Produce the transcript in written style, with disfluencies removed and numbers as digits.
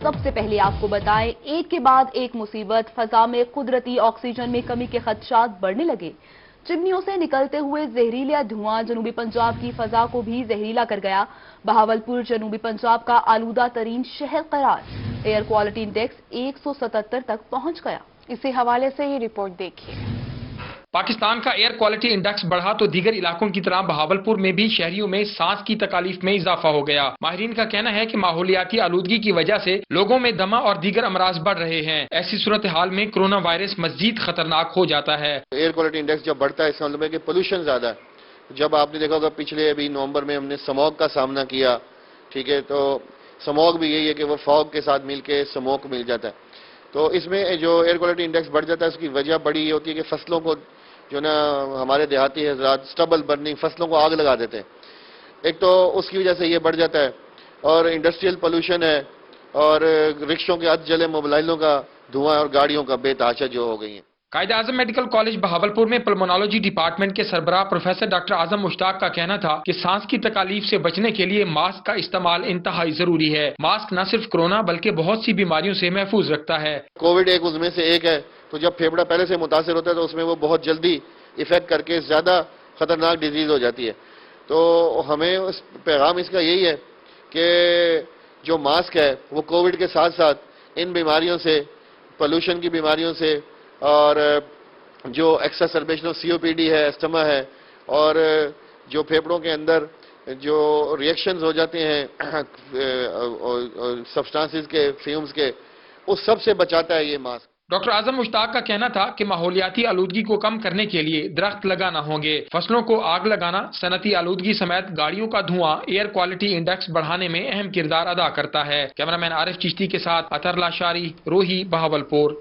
سب سے پہلے آپ کو بتائیں، ایک کے بعد ایک مصیبت، فضا میں قدرتی آکسیجن میں کمی کے خدشات بڑھنے لگے۔ چمنیوں سے نکلتے ہوئے زہریلا دھواں جنوبی پنجاب کی فضا کو بھی زہریلا کر گیا۔ بہاولپور جنوبی پنجاب کا آلودہ ترین شہر قرار، ایئر کوالٹی انڈیکس 177 تک پہنچ گیا۔ اسی حوالے سے یہ رپورٹ دیکھیے۔ پاکستان کا ایئر کوالٹی انڈیکس بڑھا تو دیگر علاقوں کی طرح بہاولپور میں بھی شہریوں میں سانس کی تکالیف میں اضافہ ہو گیا۔ ماہرین کا کہنا ہے کہ ماحولیاتی آلودگی کی وجہ سے لوگوں میں دمہ اور دیگر امراض بڑھ رہے ہیں۔ ایسی صورتحال میں کرونا وائرس مزید خطرناک ہو جاتا ہے۔ ایئر کوالٹی انڈیکس جب بڑھتا ہے اس کا مطلب ہے کہ پولوشن زیادہ ہے۔ جب آپ نے دیکھا ہوگا پچھلے ابھی نومبر میں ہم نے سموگ کا سامنا کیا، ٹھیک ہے، تو سموگ بھی یہی ہے کہ وہ فاگ کے ساتھ مل کے سموگ مل جاتا ہے۔ تو اس میں جو ایئر کوالٹی انڈیکس بڑھ جاتا ہے اس کی وجہ بڑی یہ ہوتی ہے کہ فصلوں کو جو نا ہمارے دیہاتی حضرات سٹبل برننگ، فصلوں کو آگ لگا دیتے ہیں۔ ایک تو اس کی وجہ سے یہ بڑھ جاتا ہے، اور انڈسٹریل پولوشن ہے، اور رکشوں کے ہاتھ جلے، موبائلوں کا دھواں اور گاڑیوں کا بے تحاشا جو ہو گئی ہیں۔ قائد اعظم میڈیکل کالج بہاولپور میں پلمونالوجی ڈپارٹمنٹ کے سربراہ پروفیسر ڈاکٹر اعظم مشتاق کا کہنا تھا کہ سانس کی تکالیف سے بچنے کے لیے ماسک کا استعمال انتہائی ضروری ہے۔ ماسک نہ صرف کورونا بلکہ بہت سی بیماریوں سے محفوظ رکھتا ہے۔ کووڈ ایک اس میں سے ایک ہے، تو جب پھیپھڑا پہلے سے متاثر ہوتا ہے تو اس میں وہ بہت جلدی ایفیکٹ کر کے زیادہ خطرناک ڈیزیز ہو جاتی ہے۔ تو ہمیں پیغام اس کا یہی ہے کہ جو ماسک ہے وہ کووڈ کے ساتھ ساتھ ان بیماریوں سے، پولوشن کی بیماریوں سے، اور جو ایکساسربیشن of C O P D ہے، استما ہے، اور جو پھیپھڑوں کے اندر جو ریئیکشنز ہو جاتے ہیں سبسٹانسز کے، فیومز کے، اس سب سے بچاتا ہے یہ ماسک۔ ڈاکٹر اعظم مشتاق کا کہنا تھا کہ ماحولیاتی آلودگی کو کم کرنے کے لیے درخت لگانا ہوں گے۔ فصلوں کو آگ لگانا، صنعتی آلودگی سمیت گاڑیوں کا دھواں ایئر کوالٹی انڈیکس بڑھانے میں اہم کردار ادا کرتا ہے۔ کیمرہ مین عارف چشتی کے ساتھ اطہر لاشاری، روہی، بہاولپور۔